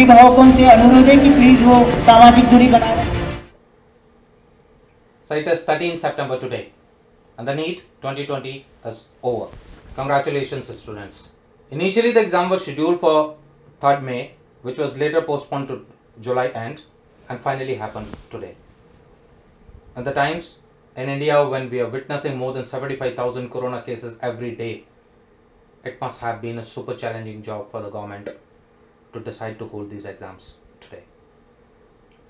अभिभावकों से अनुरोध है कि प्लीज वो सामाजिक दूरी बनाए रखें। So it is 13 September today and the NEET 2020 is over. Congratulations students. Initially the exam was scheduled for 3rd May which was later postponed to July end and finally happened today. At the times in India when we are witnessing more than 75,000 corona cases every day, it must have been a super challenging job for the government to decide to hold these exams today.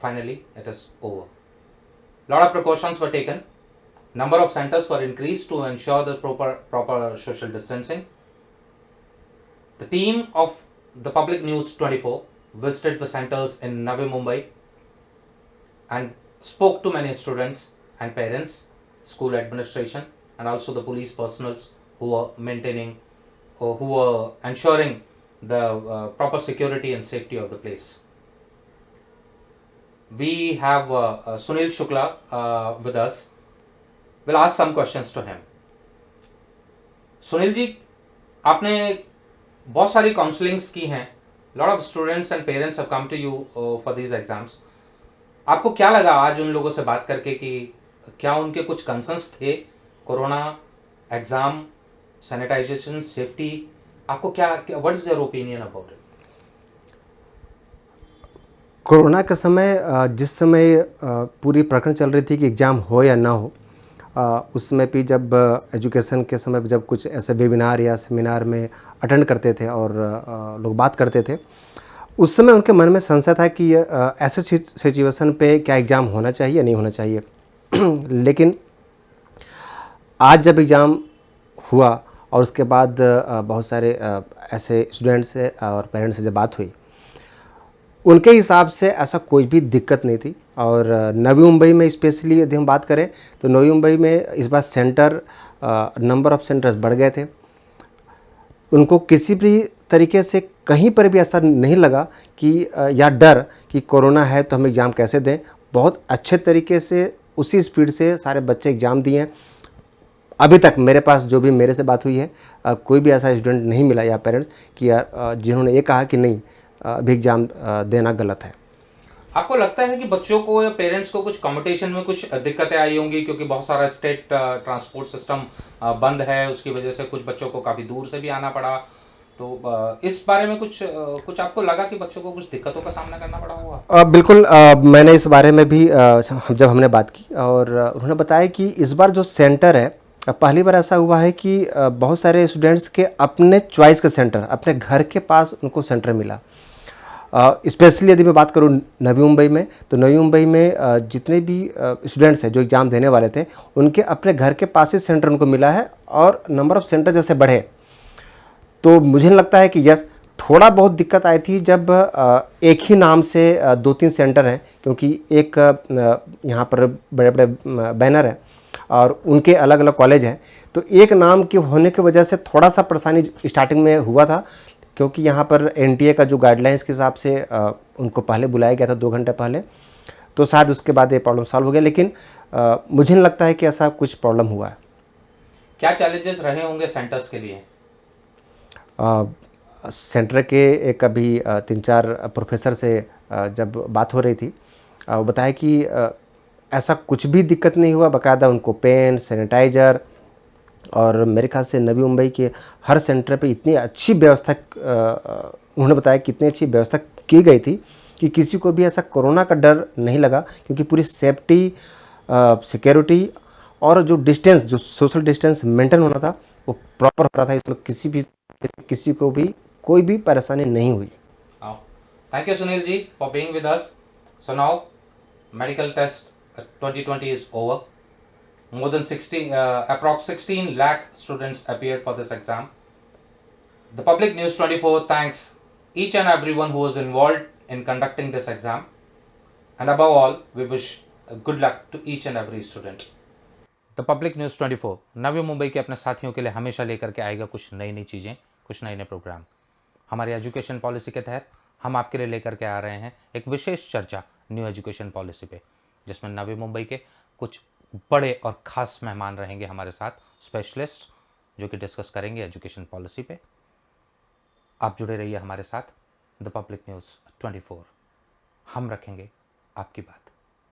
Finally, it is over. Lot of precautions were taken. Number of centers were increased to ensure the proper social distancing. The team of the Public News 24 visited the centers in Navi Mumbai and spoke to many students and parents, school administration, and also the police personnel who were maintaining or who were ensuring the proper security and safety of the place. We have Sunil Shukla with us. We'll ask some questions to him. Sunil ji, आपने बहुत सारी counsellings की हैं. Lot of students and parents have come to you for these exams. आपको क्या लगा आज उन लोगों से बात करके कि क्या उनके कुछ कंसर्न्स थे? कोरोना, एग्जाम, सैनिटाइजेशन, सेफ्टी, आपको क्या what is your opinion about it? Corona का समय जिस समय पूरी प्रकरण चल रही थी कि एग्ज़ाम हो या ना हो, उस समय भी जब एजुकेशन के समय जब कुछ ऐसे वेबिनार या सेमिनार में अटेंड करते थे और लोग बात करते थे, उस समय उनके मन में संशय था कि ऐसे सिचुएशन पे क्या एग्ज़ाम होना चाहिए या नहीं होना चाहिए। लेकिन आज जब एग्ज़ाम हुआ और उसके बाद बहुत सारे ऐसे स्टूडेंट्स से और पेरेंट्स से जब बात हुई, उनके हिसाब से ऐसा कोई भी दिक्कत नहीं थी। और नवी मुंबई में स्पेशली यदि हम बात करें तो नवी मुंबई में इस बार नंबर ऑफ सेंटर्स बढ़ गए थे। उनको किसी भी तरीके से कहीं पर भी ऐसा नहीं लगा कि या डर कि कोरोना है तो हम एग्ज़ाम कैसे दें। बहुत अच्छे तरीके से उसी स्पीड से सारे बच्चे एग्ज़ाम दिए हैं। अभी तक मेरे पास जो भी मेरे से बात हुई है, कोई भी ऐसा स्टूडेंट नहीं मिला या पेरेंट्स कि जिन्होंने ये कहा कि नहीं अभी एग्ज़ाम देना गलत है। आपको लगता है कि बच्चों को या पेरेंट्स को कुछ कॉम्पिटिशन में कुछ दिक्कतें आई होंगी क्योंकि बहुत सारा स्टेट ट्रांसपोर्ट सिस्टम बंद है, उसकी वजह से कुछ बच्चों को काफ़ी दूर से भी आना पड़ा, तो इस बारे में कुछ आपको लगा कि बच्चों को कुछ दिक्कतों का सामना करना पड़ा होगा? बिल्कुल, मैंने इस बारे में भी जब हमने बात की और उन्होंने बताया कि इस बार जो सेंटर है, पहली बार ऐसा हुआ है कि बहुत सारे स्टूडेंट्स के अपने चॉइस का सेंटर, अपने घर के पास उनको सेंटर मिला। स्पेशली यदि मैं बात करूं नवी मुंबई में, तो नवी मुंबई में जितने भी स्टूडेंट्स हैं जो एग्ज़ाम देने वाले थे, उनके अपने घर के पास ही सेंटर उनको मिला है और नंबर ऑफ़ सेंटर जैसे बढ़े तो मुझे लगता है कि यस, थोड़ा बहुत दिक्कत आई थी जब एक ही नाम से 2-3 सेंटर हैं, क्योंकि एक यहाँ पर बड़े बड़े बैनर हैं और उनके अलग अलग कॉलेज हैं, तो एक नाम के होने की वजह से थोड़ा सा परेशानी स्टार्टिंग में हुआ था, क्योंकि यहाँ पर एनटीए का जो गाइडलाइंस के हिसाब से उनको पहले बुलाया गया था 2 घंटे पहले, तो शायद उसके बाद ये प्रॉब्लम सॉल्व हो गया। लेकिन मुझे नहीं लगता है कि ऐसा कुछ प्रॉब्लम हुआ है। क्या चैलेंजेस रहे होंगे सेंटर्स के लिए? सेंटर के एक अभी 3-4 प्रोफेसर से जब बात हो रही थी, वो बताया कि ऐसा कुछ भी दिक्कत नहीं हुआ। बाकायदा उनको पेन, सैनिटाइज़र और मेरे ख्याल से नवी मुंबई के हर सेंटर पे इतनी अच्छी व्यवस्था, उन्होंने बताया कि इतनी अच्छी व्यवस्था की गई थी कि किसी को भी ऐसा कोरोना का डर नहीं लगा, क्योंकि पूरी सेफ्टी, सिक्योरिटी और जो डिस्टेंस, जो सोशल डिस्टेंस मेंटेन होना था वो प्रॉपर हो रहा था। इसमें किसी को भी कोई भी परेशानी नहीं हुई। Thank you Sunil ji for being with us. So now medical test 2020 is over. More than approx 16 lakh students appeared for this exam. The Public News 24 thanks each and everyone who was involved in conducting this exam. And above all, we wish good luck to each and every student. The Public News 24 Navi Mumbai के अपने साथियों के लिए हमेशा लेकर के आएगा कुछ नई नई चीज़ें, कुछ नए नए प्रोग्राम. हमारी एजुकेशन पॉलिसी के तहत हम आपके लिए लेकर के आ रहे हैं एक विशेष चर्चा न्यू एजुकेशन पॉलिसी पे, जिसमें नवी मुंबई के कुछ बड़े और ख़ास मेहमान रहेंगे हमारे साथ, स्पेशलिस्ट, जो कि डिस्कस करेंगे एजुकेशन पॉलिसी पे. आप जुड़े रहिए हमारे साथ. The public news 24। हम रखेंगे आपकी बात।